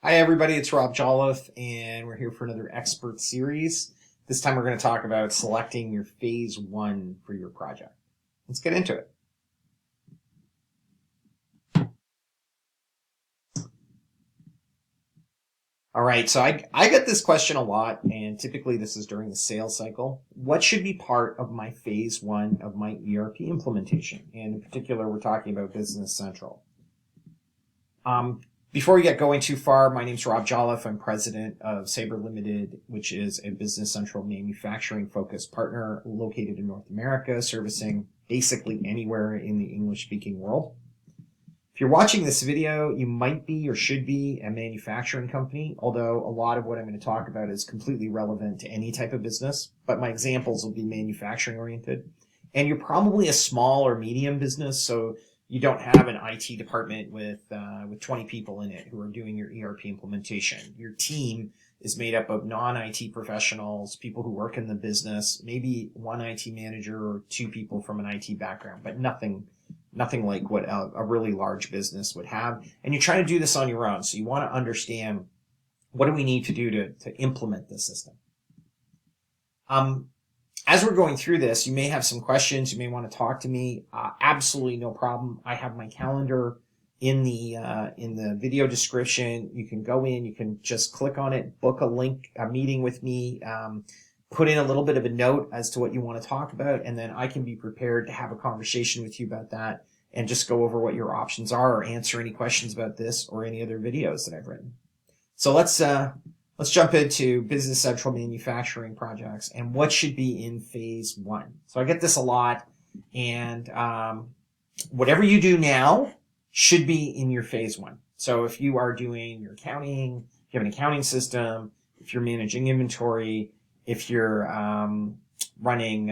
Hi everybody, it's Rob Jolliffe, and we're here for another expert series. This time we're going to talk about selecting your phase one for your project. Let's get into it. All right, so I get this question a lot, and typically this is during the sales cycle. What should be part of my phase one of my ERP implementation? And in particular, we're talking about Business Central. Before we get going too far, my name's Rob Jolliffe. I'm president of Sabre Limited, which is a Business Central manufacturing-focused partner located in North America, servicing basically anywhere in the English-speaking world. If you're watching this video, you might be or should be a manufacturing company, although a lot of what I'm going to talk about is completely relevant to any type of business, but my examples will be manufacturing-oriented. And you're probably a small or medium business, so you don't have an IT department with 20 people in it who are doing your ERP implementation. Your team is made up of non-IT professionals, people who work in the business, maybe one IT manager or two people from an IT background, but nothing like what a really large business would have. And you're trying to do this on your own, so you want to understand what do we need to do to implement this system. As we're going through this, you may have some questions. You may want to talk to me. Absolutely no problem. I have my calendar in the video description. You can go in. You can just click on it, book a meeting with me, put in a little bit of a note as to what you want to talk about, and then I can be prepared to have a conversation with you about that and just go over what your options are or answer any questions about this or any other videos that I've written. So let's jump into Business Central manufacturing projects and what should be in phase one. So I get this a lot, and whatever you do now should be in your phase one. So if you are doing your accounting, if you have an accounting system, if you're managing inventory, if you're running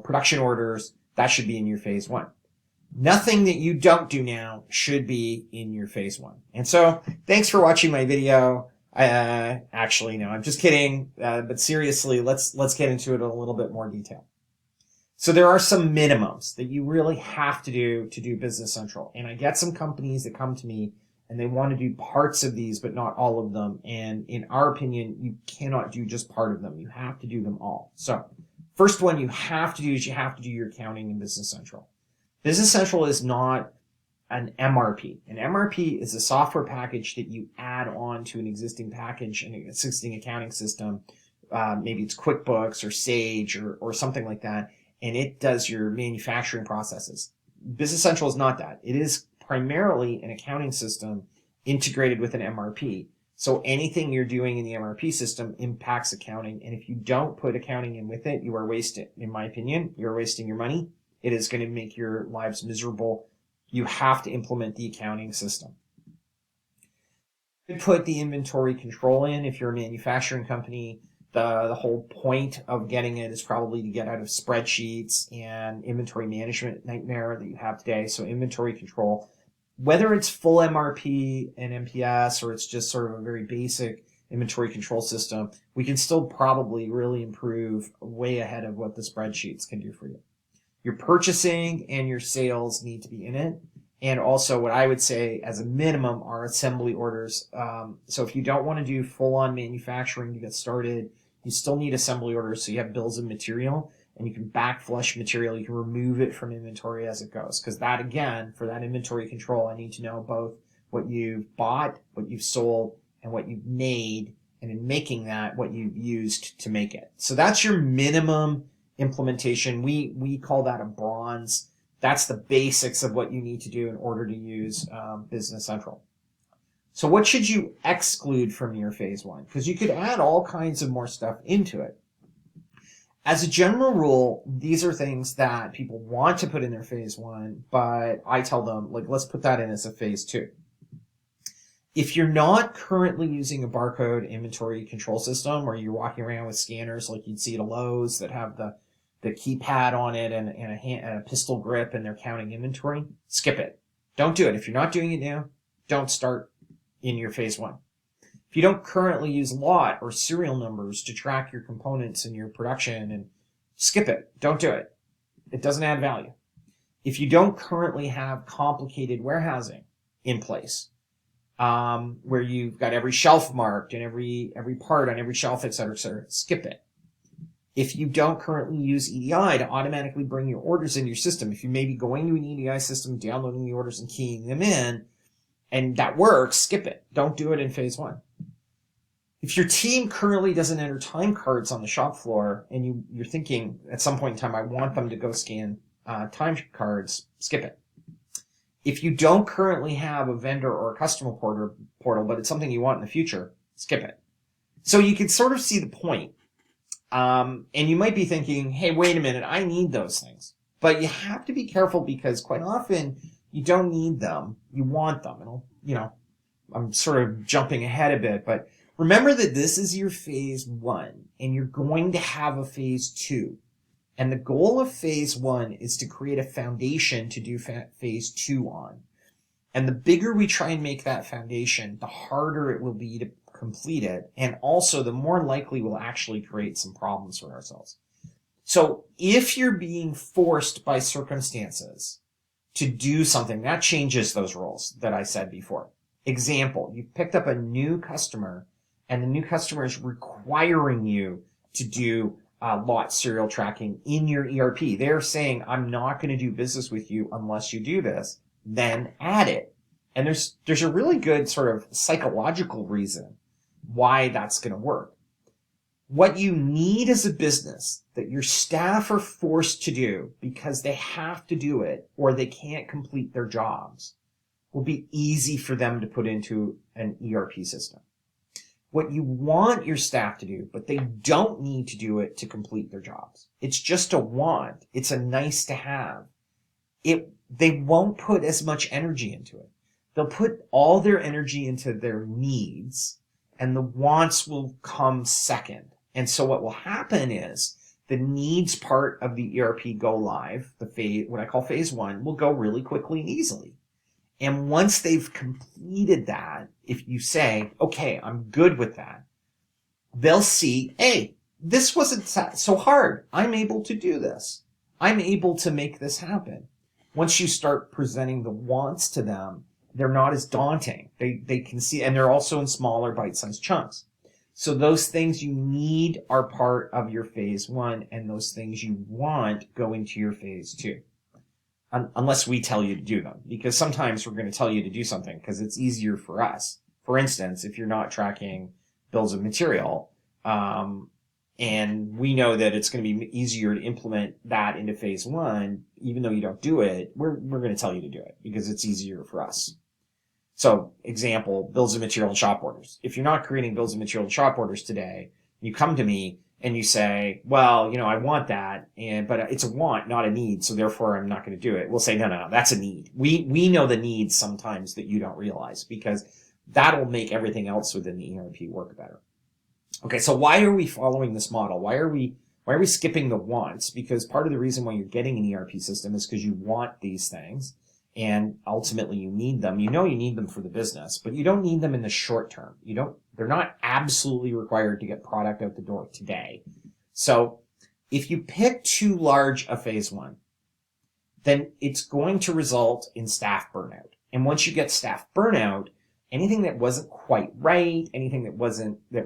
production orders, that should be in your phase one. Nothing that you don't do now should be in your phase one. And so thanks for watching my video. Actually, no, I'm just kidding. But seriously, let's get into it in a little bit more detail. So there are some minimums that you really have to do Business Central. And I get some companies that come to me and they want to do parts of these, but not all of them. And in our opinion, you cannot do just part of them. You have to do them all. So first one you have to do is you have to do your accounting in Business Central. Business Central is not an MRP. An MRP is a software package that you add on to an existing package, an existing accounting system. Maybe it's QuickBooks or Sage or something like that, and it does your manufacturing processes. Business Central is not that. It is primarily an accounting system integrated with an MRP. So anything you're doing in the MRP system impacts accounting, and if you don't put accounting in with it, you are wasting, in my opinion, you're wasting your money. It is going to make your lives miserable. You have to implement the accounting system. You could put the inventory control in if you're a manufacturing company. The whole point of getting it is probably to get out of spreadsheets and inventory management nightmare that you have today. So inventory control, whether it's full MRP and MPS or it's just sort of a very basic inventory control system, we can still probably really improve way ahead of what the spreadsheets can do for you. Your purchasing and your sales need to be in it. And also what I would say as a minimum are assembly orders. So if you don't want to do full-on manufacturing to get started, you still need assembly orders so you have bills of material and you can back flush material. You can remove it from inventory as it goes. Because that, again, for that inventory control, I need to know both what you've bought, what you've sold, and what you've made. And in making that, what you've used to make it. So that's your minimum implementation. We call that a bronze. That's the basics of what you need to do in order to use Business Central. So what should you exclude from your phase one? Because you could add all kinds of more stuff into it. As a general rule, these are things that people want to put in their phase one, but I tell them, let's put that in as a phase two. If you're not currently using a barcode inventory control system, or you're walking around with scanners like you'd see at a Lowe's that have the keypad on it and a pistol grip and they're counting inventory, skip it. Don't do it. If you're not doing it now, don't start in your phase one. If you don't currently use lot or serial numbers to track your components in your production, and skip it. Don't do it. It doesn't add value. If you don't currently have complicated warehousing in place, where you've got every shelf marked and every part on every shelf, et cetera, skip it. If you don't currently use EDI to automatically bring your orders into your system, if you may be going to an EDI system, downloading the orders and keying them in, and that works, skip it. Don't do it in phase one. If your team currently doesn't enter time cards on the shop floor and you're thinking at some point in time, I want them to go scan time cards, skip it. If you don't currently have a vendor or a customer portal, but it's something you want in the future, skip it. So you can sort of see the point. And you might be thinking, hey, wait a minute, I need those things. But you have to be careful because quite often you don't need them. You want them. And, I'm sort of jumping ahead a bit, but remember that this is your phase one and you're going to have a phase two. And the goal of phase one is to create a foundation to do phase two on. And the bigger we try and make that foundation, the harder it will be to complete it. And also the more likely we'll actually create some problems for ourselves. So if you're being forced by circumstances to do something, that changes those roles that I said before. Example, you've picked up a new customer and the new customer is requiring you to do lot serial tracking in your ERP. They're saying, I'm not going to do business with you unless you do this. Then add it. And there's a really good sort of psychological reason why that's going to work. What you need as a business that your staff are forced to do because they have to do it or they can't complete their jobs will be easy for them to put into an ERP system. What you want your staff to do, but they don't need to do it to complete their jobs. It's just a want. It's a nice to have. They won't put as much energy into it. They'll put all their energy into their needs and the wants will come second. And so what will happen is the needs part of the ERP go live, what I call phase one, will go really quickly and easily. And once they've completed that, if you say, okay, I'm good with that, they'll see, hey, this wasn't so hard. I'm able to do this. I'm able to make this happen. Once you start presenting the wants to them, they're not as daunting. They can see, and they're also in smaller bite-sized chunks. So those things you need are part of your phase one, and those things you want go into your phase two. Unless we tell you to do them, because sometimes we're going to tell you to do something because it's easier for us. For instance, if you're not tracking bills of material, and we know that it's going to be easier to implement that into phase one, even though you don't do it, we're going to tell you to do it because it's easier for us. So, example, bills of material and shop orders. If you're not creating bills of material and shop orders today, you come to me and you say, well, I want that, but it's a want, not a need, so therefore I'm not going to do it. We'll say, no, that's a need. We know the needs sometimes that you don't realize because that'll make everything else within the ERP work better. Okay, so why are we following this model? Why are we skipping the wants? Because part of the reason why you're getting an ERP system is because you want these things, and ultimately you need them. You need them for the business, but you don't need them in the short term. They're not absolutely required to get product out the door today. So if you pick too large a phase one, then it's going to result in staff burnout. And once you get staff burnout, anything that wasn't quite right, anything that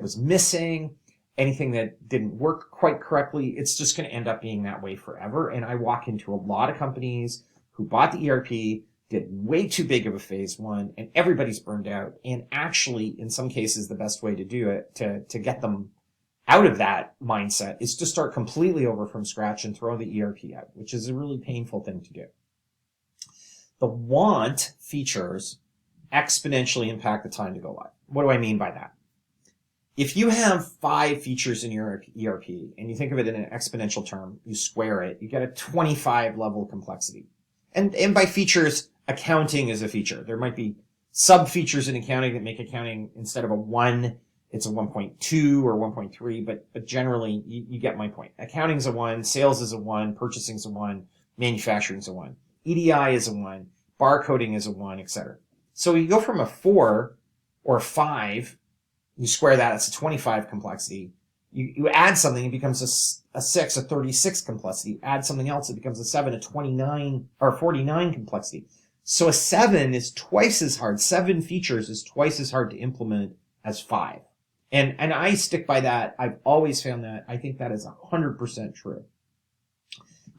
was missing, anything that didn't work quite correctly, it's just going to end up being that way forever. And I walk into a lot of companies who bought the ERP, did way too big of a phase one, and everybody's burned out. And actually, in some cases, the best way to do it, to get them out of that mindset, is to start completely over from scratch and throw the ERP out, which is a really painful thing to do. The want features exponentially impact the time to go live. What do I mean by that? If you have 5 features in your ERP, and you think of it in an exponential term, you square it, you get a 25 level complexity. And by features, accounting is a feature. There might be sub-features in accounting that make accounting, instead of a 1, it's a 1.2 or 1.3, but generally, you get my point. Accounting is a 1, sales is a 1, purchasing is a 1, manufacturing is a 1, EDI is a 1, barcoding is a 1, etc. So you go from a 4 or 5, you square that, it's a 25 complexity. You add something, it becomes a 6, a 36 complexity. Add something else, it becomes a 7, a 29 or 49 complexity. So a 7 is twice as hard. 7 features is twice as hard to implement as 5. And I stick by that. I've always found that. I think that is 100% true.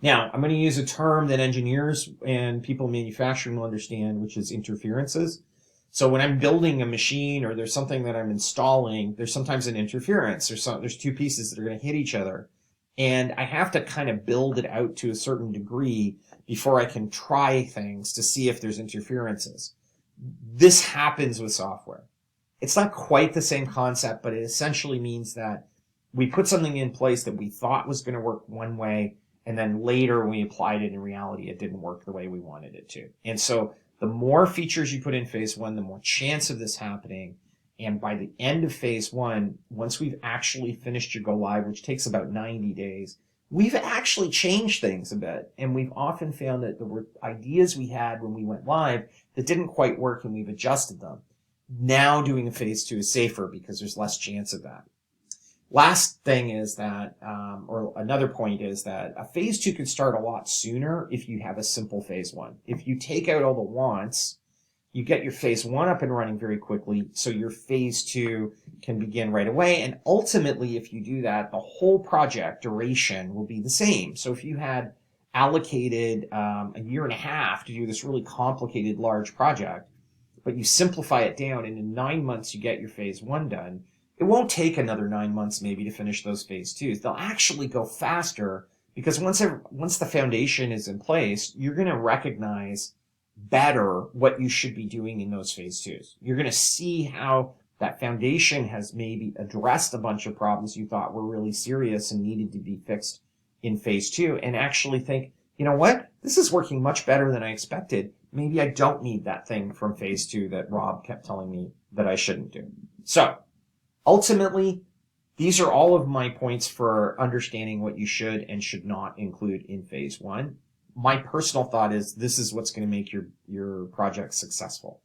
Now, I'm going to use a term that engineers and people in manufacturing will understand, which is interferences. So when I'm building a machine or there's something that I'm installing, there's sometimes an interference. There's two pieces that are going to hit each other. And I have to kind of build it out to a certain degree before I can try things to see if there's interferences. This happens with software. It's not quite the same concept, but it essentially means that we put something in place that we thought was going to work one way, and then later when we applied it in reality, it didn't work the way we wanted it to. And so the more features you put in phase one, the more chance of this happening. And by the end of phase one, once we've actually finished your go live, which takes about 90 days, we've actually changed things a bit. And we've often found that there were ideas we had when we went live that didn't quite work, and we've adjusted them. Now doing a phase two is safer because there's less chance of that. Last thing is that, or another point is that a phase two can start a lot sooner if you have a simple phase one. If you take out all the wants, you get your phase one up and running very quickly, so your phase two can begin right away. And ultimately, if you do that, the whole project duration will be the same. So if you had allocated a year and a half to do this really complicated large project, but you simplify it down, and in 9 months you get your phase one done, it won't take another 9 months maybe to finish those phase twos. They'll actually go faster because once the foundation is in place, you're going to recognize better what you should be doing in those phase twos. You're going to see how that foundation has maybe addressed a bunch of problems you thought were really serious and needed to be fixed in phase two, and actually think, you know what? This is working much better than I expected. Maybe I don't need that thing from phase two that Rob kept telling me that I shouldn't do. So ultimately, these are all of my points for understanding what you should and should not include in phase one. My personal thought is this is what's going to make your project successful.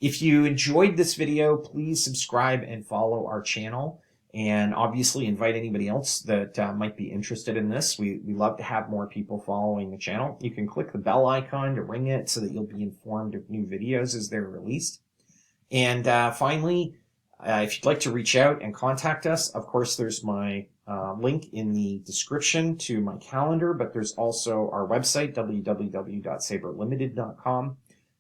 If you enjoyed this video, please subscribe and follow our channel, and obviously invite anybody else that might be interested in this. We love to have more people following the channel. You can click the bell icon to ring it so that you'll be informed of new videos as they're released. And finally, if you'd like to reach out and contact us, of course, there's my link in the description to my calendar, but there's also our website, www.sabrelimited.com.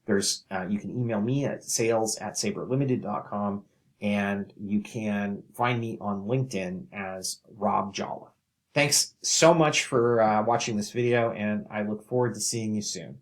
You can email me at sales@sabrelimited.com, and you can find me on LinkedIn as Rob Jolliffe. Thanks so much for watching this video, and I look forward to seeing you soon.